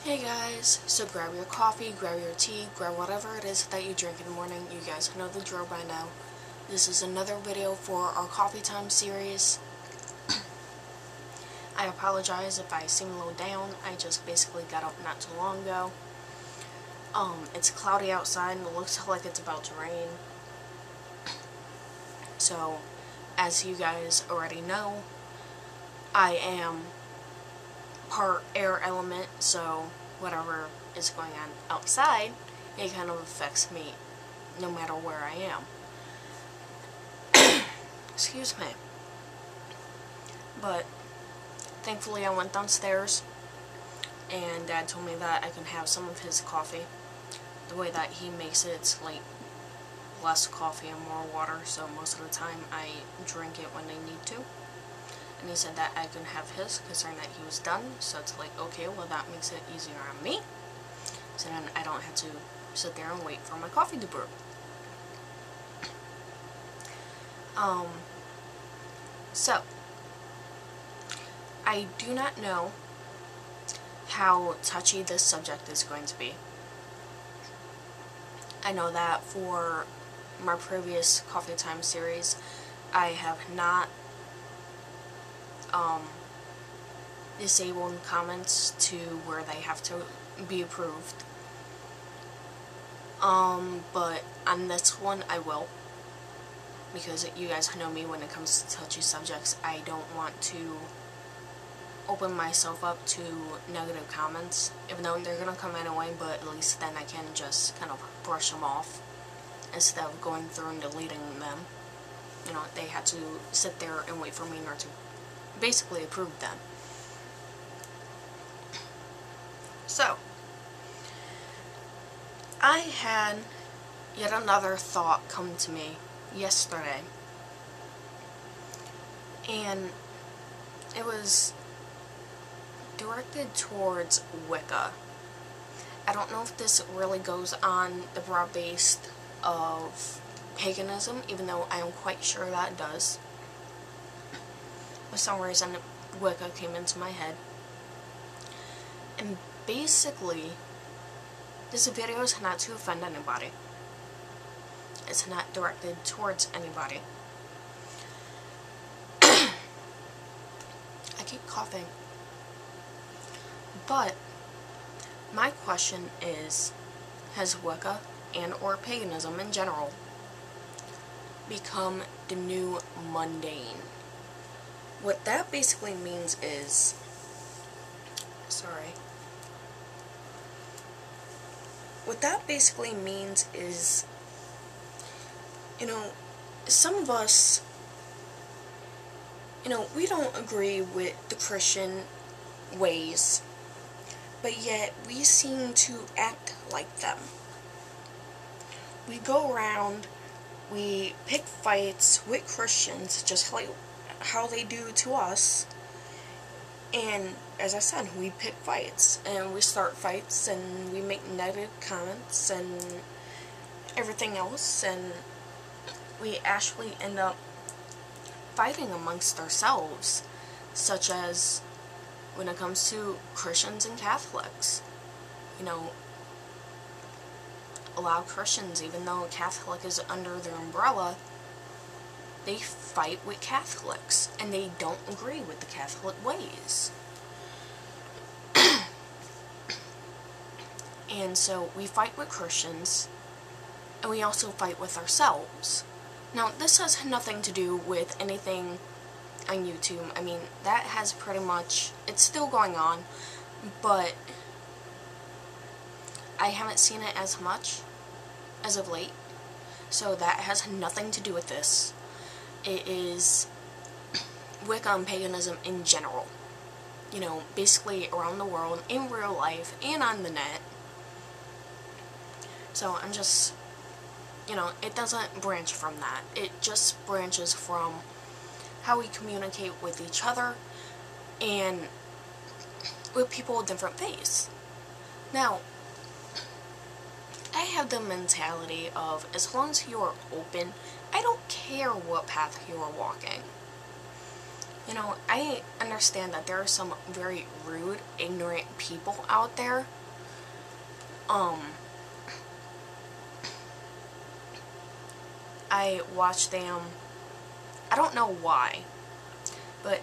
Hey guys, so grab your coffee, grab your tea, grab whatever it is that you drink in the morning. You guys know the drill by now. This is another video for our coffee time series. I apologize if I seem a little down. I just basically got up not too long ago. It's cloudy outside and it looks like it's about to rain. So, as you guys already know, I am part air element, so whatever is going on outside, it kind of affects me no matter where I am. Excuse me. But thankfully I went downstairs and Dad told me that I can have some of his coffee. The way that he makes it, it's like less coffee and more water, so most of the time I drink it when I need to. And he said that I can have his, considering that he was done, so it's like, okay, well that makes it easier on me. So then I don't have to sit there and wait for my coffee to brew. So, I do not know how touchy this subject is going to be. I know that for my previous Coffee Time series, I have not disabled comments to where they have to be approved. But on this one I will, because you guys know me when it comes to touchy subjects. I don't want to open myself up to negative comments, even though they're gonna come anyway, but at least then I can just kind of brush them off instead of going through and deleting them. You know, they had to sit there and wait for me in order to basically approve them. So, I had yet another thought come to me yesterday, and it was directed towards Wicca. I don't know if this really goes on the broad base of paganism, even though I am quite sure that it does. For some reason, Wicca came into my head. And basically, this video is not to offend anybody. It's not directed towards anybody. I keep coughing. But my question is, has Wicca and or paganism in general become the new mundane? What that basically means is, what that basically means is, you know, some of us, you know, we don't agree with the Christian ways, but yet we seem to act like them. We go around, we pick fights with Christians, just like how they do to us, and as I said, we pick fights, and we start fights, and we make negative comments, and everything else, and we actually end up fighting amongst ourselves, such as when it comes to Christians and Catholics. You know, a lot of Christians, even though Catholic is under their umbrella, they fight with Catholics, and they don't agree with the Catholic ways. And so we fight with Christians, and we also fight with ourselves. Now, this has nothing to do with anything on YouTube. I mean, that has pretty much, it's still going on, but I haven't seen it as much as of late, so that has nothing to do with this. It is Wicca and paganism in general. You know, basically around the world, in real life, and on the net. So I'm just, you know, it doesn't branch from that. It just branches from how we communicate with each other and with people with different faiths. Now, I have the mentality of, as long as you are open, I don't care what path you are walking. You know, I understand that there are some very rude, ignorant people out there. I watched them, I don't know why, but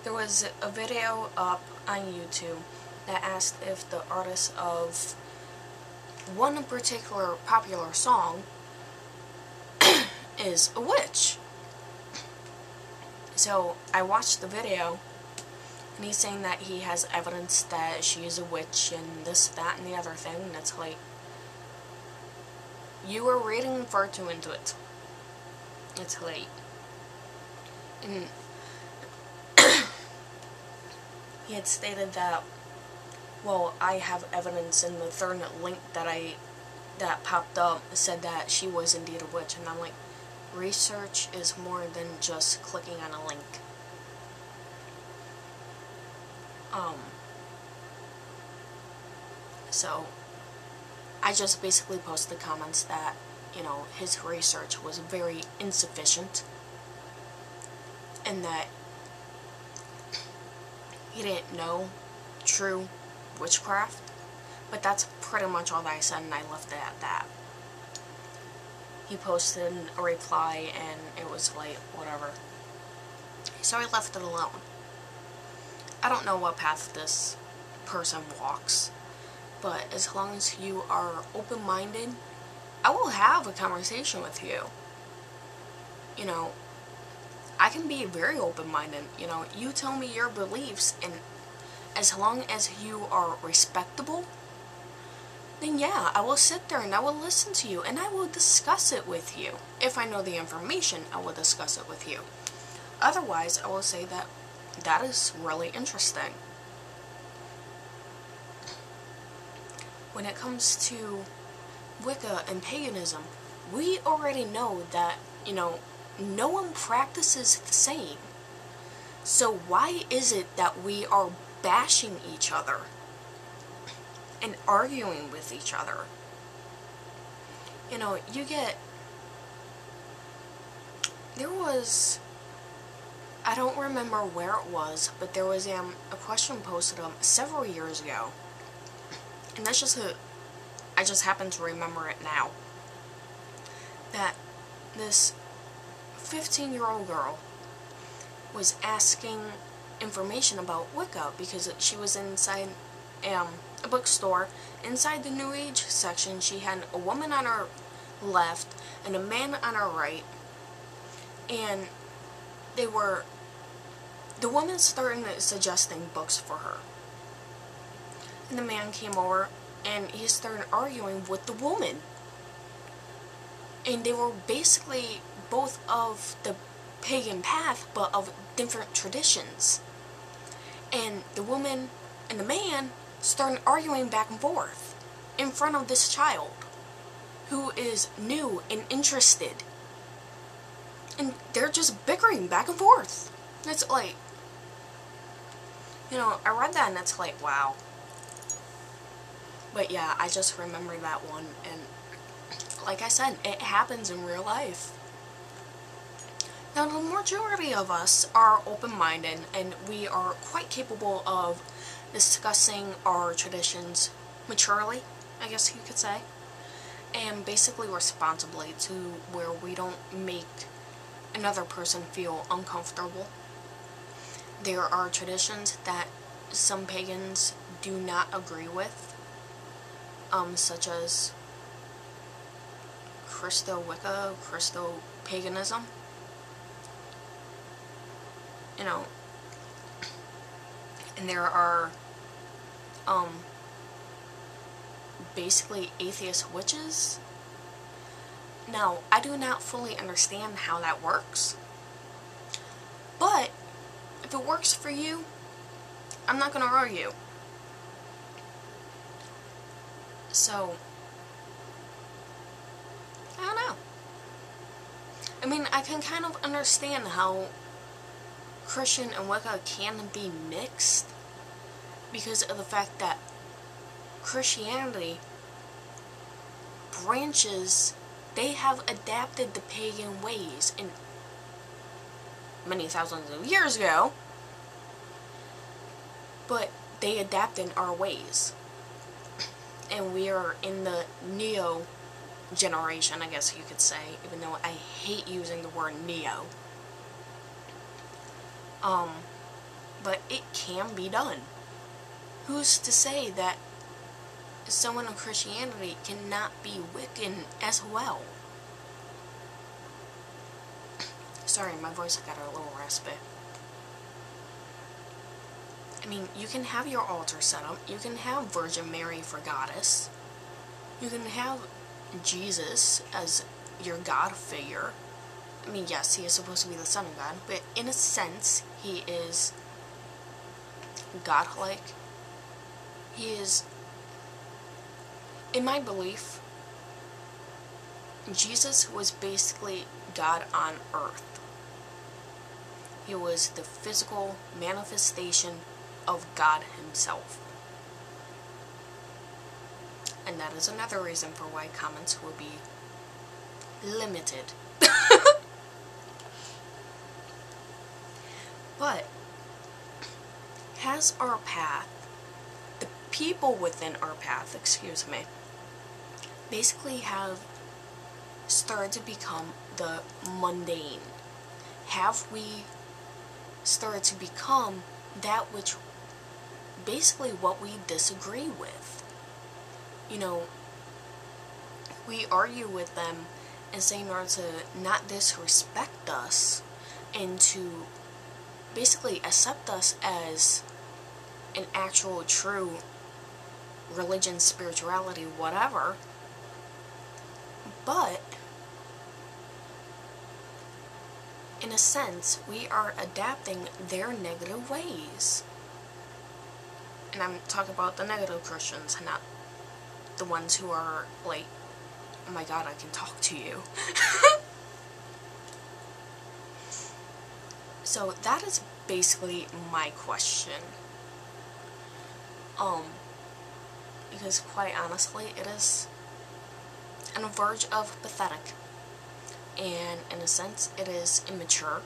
there was a video up on YouTube that asked if the artist of one particular popular song is a witch. So I watched the video, and he's saying that he has evidence that she is a witch and this, that, and the other thing, and it's like, you were reading far too into it. It's late. And he had stated that, well, I have evidence, in the third link that popped up said that she was indeed a witch, and I'm like, research is more than just clicking on a link. So I just basically posted comments that, you know, his research was very insufficient, and that he didn't know true witchcraft. But that's pretty much all that I said, and I left it at that. He posted a reply, and it was like, whatever. So I left it alone. I don't know what path this person walks, but as long as you are open-minded, I will have a conversation with you. You know, I can be very open-minded. You know, you tell me your beliefs, and as long as you are respectable, then yeah, I will sit there and I will listen to you, and I will discuss it with you. If I know the information, I will discuss it with you. Otherwise, I will say that that is really interesting. When it comes to Wicca and paganism, we already know that, you know, no one practices the same. So why is it that we are bashing each other and arguing with each other? You know, there was, I don't remember where it was, but there was a question posted several years ago, and that's just I just happen to remember it now, that this 15-year-old girl was asking information about Wicca because she was inside a bookstore. Inside the New Age section, she had a woman on her left and a man on her right, and the woman started suggesting books for her, and the man came over and he started arguing with the woman, and they were basically both of the pagan path but of different traditions, and the woman and the man started arguing back and forth in front of this child who is new and interested, and they're just bickering back and forth. It's like, you know, I read that and it's like, wow. But yeah, I just remember that one, and like I said, it happens in real life. Now, the majority of us are open-minded, and we are quite capable of discussing our traditions maturely, I guess you could say, and basically responsibly, to where we don't make another person feel uncomfortable. There are traditions that some pagans do not agree with, such as Christo-Wicca, Christo-Paganism. You know, and there are basically atheist witches. Now, I do not fully understand how that works, but if it works for you, I'm not going to argue. So, I don't know. I mean, I can kind of understand how Christian and Wicca can be mixed because of the fact that Christianity branches, they have adapted the pagan ways, and many thousands of years ago, but they adapt in our ways. And we are in the Neo generation, I guess you could say, even though I hate using the word Neo. But it can be done. Who's to say that someone in Christianity cannot be Wiccan as well? Sorry, my voice got a little raspy. I mean, you can have your altar set up. You can have Virgin Mary for goddess. You can have Jesus as your God figure. I mean, yes, he is supposed to be the Son of God, but in a sense, he is godlike. He is, in my belief, Jesus was basically God on earth. He was the physical manifestation of God himself. And that is another reason for why comments will be limited. But has our path, the people within our path, excuse me, basically have started to become the mundane? Have we started to become that which basically what we disagree with? You know, we argue with them and say in order to not disrespect us and to basically accept us as an actual true religion, spirituality, whatever. But in a sense, we are adapting their negative ways. And I'm talking about the negative Christians, not the ones who are like, oh my god, I can talk to you. So that is basically my question. Because quite honestly, it is on the verge of pathetic. And in a sense, it is immature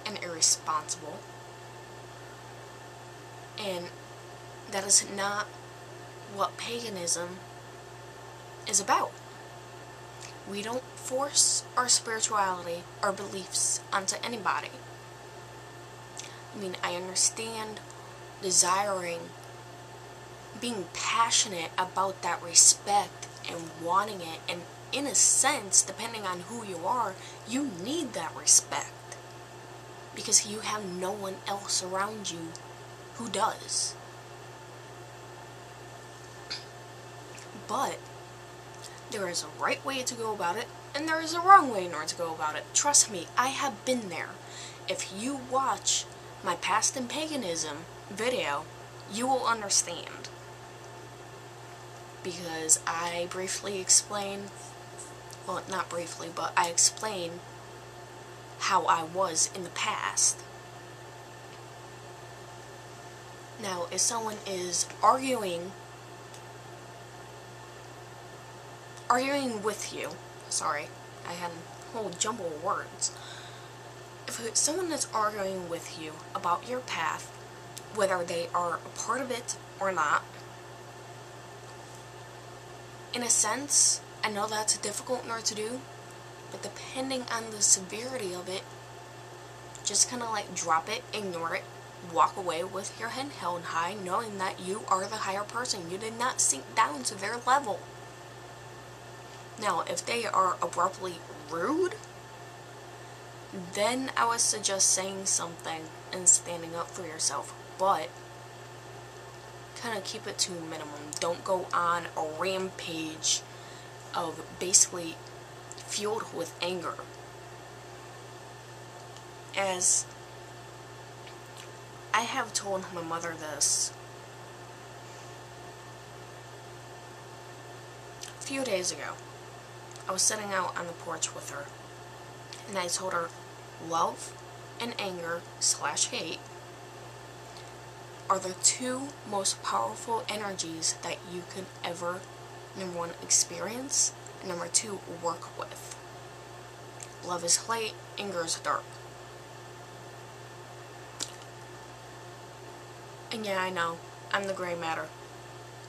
and irresponsible. And that is not what paganism is about. We don't force our spirituality or beliefs onto anybody. I mean, I understand desiring, being passionate about that respect and wanting it, and in a sense, depending on who you are, you need that respect because you have no one else around you who does. But there is a right way to go about it, and there is a wrong way in order to go about it. Trust me, I have been there. If you watch my Past in Paganism video, you will understand. Because I briefly explain, well, not briefly, but I explain how I was in the past. Now, if someone is arguing with you, sorry, I had a whole jumble of words. If someone is arguing with you about your path, whether they are a part of it or not, in a sense, I know that's difficult in order to do, but depending on the severity of it, just kind of like drop it, ignore it, walk away with your head held high, knowing that you are the higher person. You did not sink down to their level. Now, if they are abruptly rude, then I would suggest saying something and standing up for yourself, but kind of keep it to a minimum. Don't go on a rampage of basically fueled with anger. As I have told my mother this a few days ago. I was sitting out on the porch with her, and I told her love and anger / hate are the two most powerful energies that you could ever, number one, experience, and number two, work with. Love is light, anger is dark. And yeah, I know, I'm the gray matter.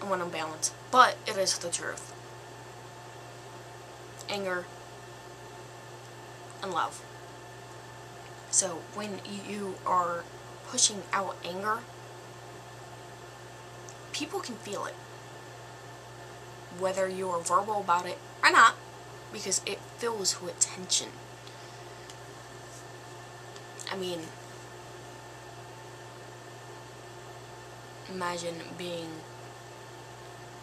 I'm when I'm balanced. But it is the truth. Anger and love. So when you are pushing out anger, people can feel it. Whether you are verbal about it or not, because it fills with tension. I mean, imagine being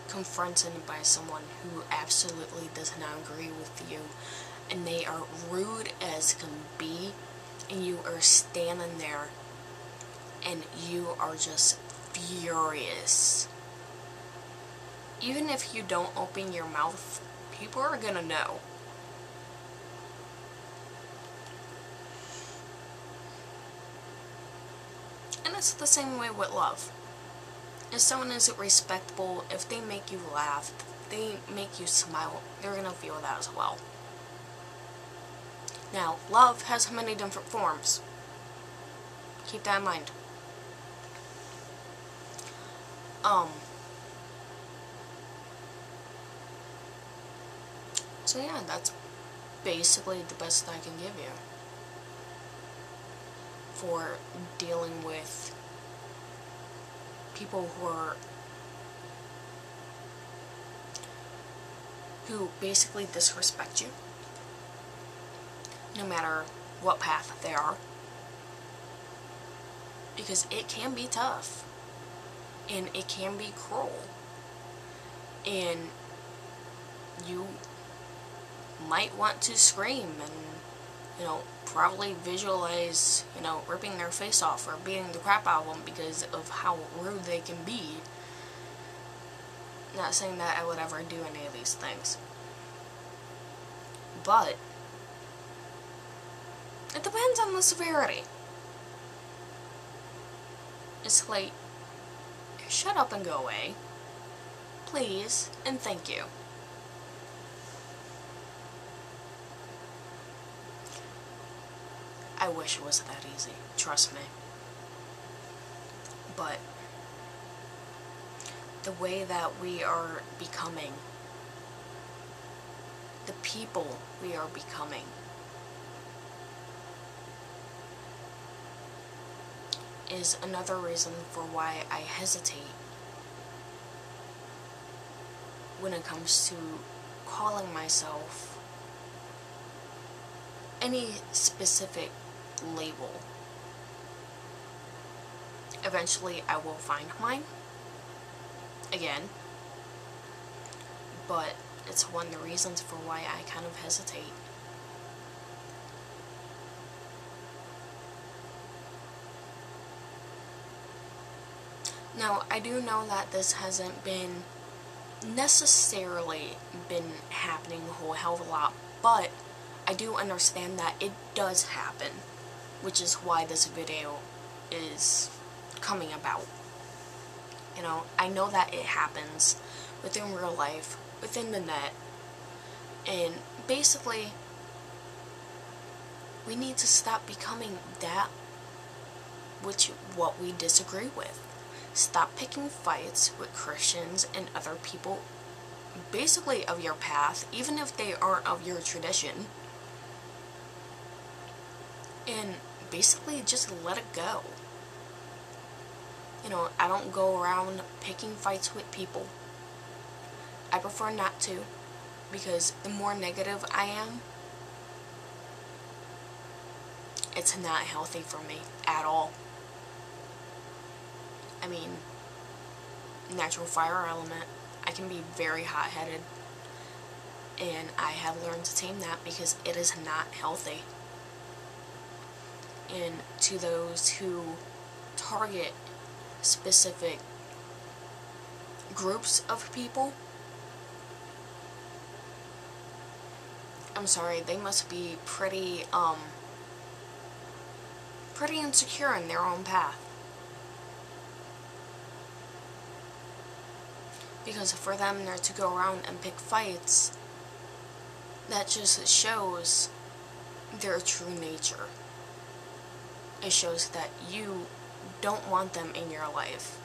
confronted by someone who absolutely does not agree with you, and they are rude as can be, and you are standing there and you are just furious. Even if you don't open your mouth, people are gonna know. And it's the same way with love. If someone isn't respectable, if they make you laugh, if they make you smile, you're gonna feel that as well. Now, love has many different forms. Keep that in mind. So yeah, that's basically the best I can give you for dealing with people who basically disrespect you, no matter what path they are, because it can be tough, and it can be cruel, and you might want to scream and, probably visualize, ripping their face off or beating the crap out of them because of how rude they can be. Not saying that I would ever do any of these things, but it depends on the severity. It's like, shut up and go away, please, and thank you. I wish it was that easy, trust me. But the way that we are becoming, the people we are becoming, is another reason for why I hesitate when it comes to calling myself any specific label. Eventually I will find mine again, but it's one of the reasons for why I kind of hesitate. Now, I do know that this hasn't been necessarily been happening a whole hell of a lot, but I do understand that it does happen, which is why this video is coming about. I know that it happens within real life, within the net, and basically we need to stop becoming that what we disagree with. Stop picking fights with Christians and other people basically of your path, even if they aren't of your tradition, and basically just let it go. I don't go around picking fights with people. I prefer not to, because the more negative I am, it's not healthy for me at all. I mean, natural fire element, I can be very hot-headed, and I have learned to tame that because it is not healthy. And to those who target specific groups of people, I'm sorry, they must be pretty insecure in their own path. Because for them to go around and pick fights, that just shows their true nature. It shows that you don't want them in your life.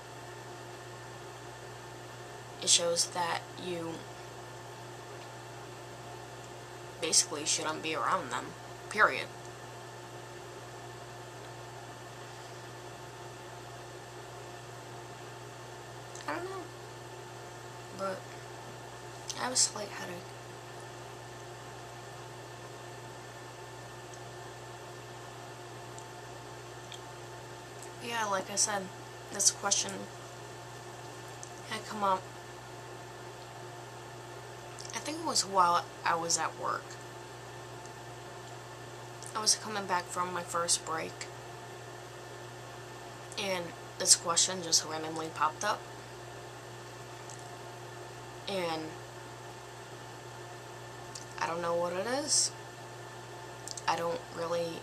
It shows that you basically shouldn't be around them, period. I don't know, but I have a slight headache. Yeah, like I said, this question had come up, I think it was while I was at work. I was coming back from my first break, and this question just randomly popped up. And I don't know what it is. I don't really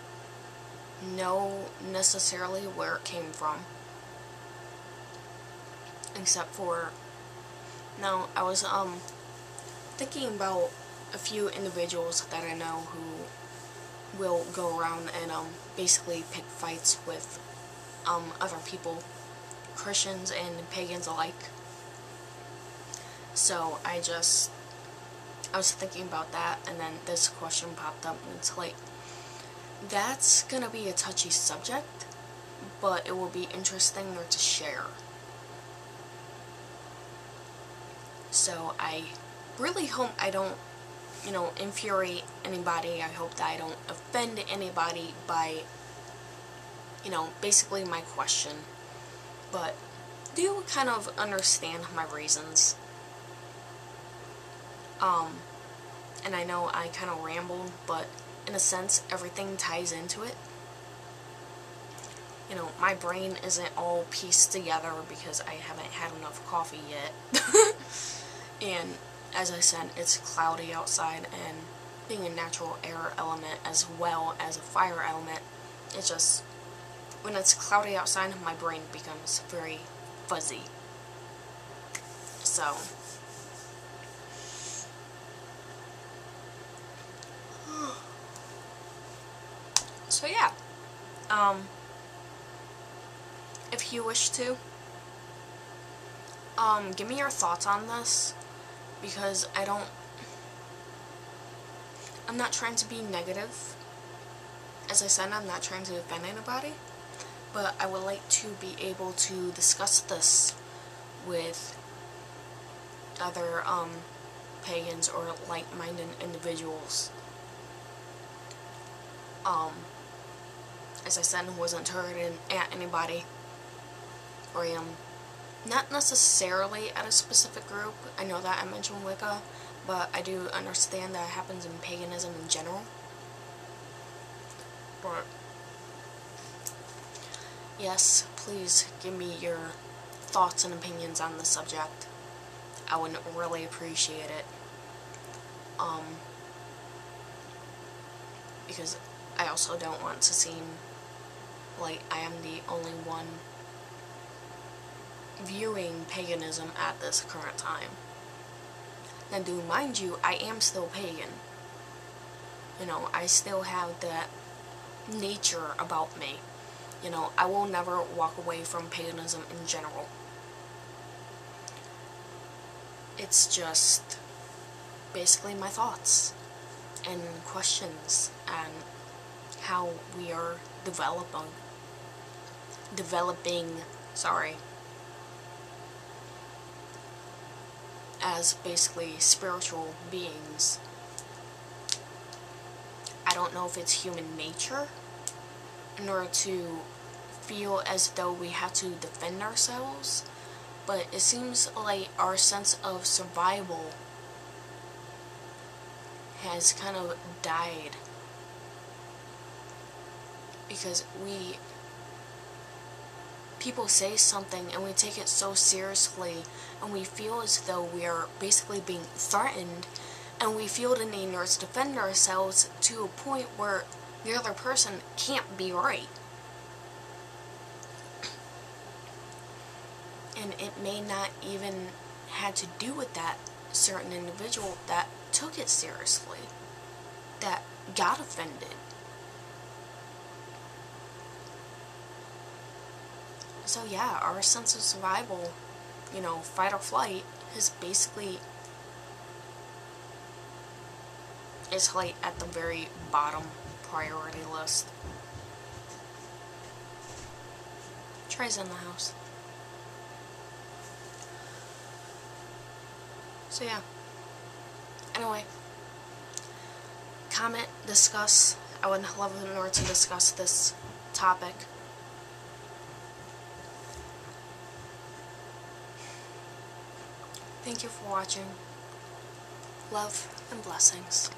know necessarily where it came from, except for, now I was thinking about a few individuals that I know who will go around and basically pick fights with other people, Christians and pagans alike. So I was thinking about that, and then this question popped up, and it's like, that's gonna be a touchy subject, but it will be interesting to share. So I really hope I don't, infuriate anybody. I hope that I don't offend anybody by, basically my question. But do you kind of understand my reasons? And I know I kind of rambled, but in a sense, everything ties into it. My brain isn't all pieced together because I haven't had enough coffee yet. And as I said, it's cloudy outside, and being a natural air element as well as a fire element, it's just, when it's cloudy outside, my brain becomes very fuzzy. So yeah, if you wish to, give me your thoughts on this, because I'm not trying to be negative. As I said, I'm not trying to offend anybody, but I would like to be able to discuss this with other, pagans or like-minded individuals. As I said, I wasn't targeted at anybody, or not necessarily at a specific group. I know that I mentioned Wicca, but I do understand that it happens in paganism in general. But yes, please give me your thoughts and opinions on the subject. I would really appreciate it. Because I also don't want to seem like I am the only one viewing paganism at this current time. Now, do mind you, I am still pagan. I still have that nature about me. I will never walk away from paganism in general. It's just basically my thoughts and questions and how we are developing, as basically spiritual beings. I don't know if it's human nature in order to feel as though we have to defend ourselves, but it seems like our sense of survival has kind of died, because people say something and we take it so seriously, and we feel as though we are basically being threatened, and we feel the need to defend ourselves to a point where the other person can't be right. And it may not even had to do with that certain individual that took it seriously, that got offended. So yeah, our sense of survival, you know, fight or flight, is basically is like at the very bottom priority list. Trey's in the house. So yeah. Anyway, comment, discuss. I would love more to discuss this topic. Thank you for watching. Love and blessings.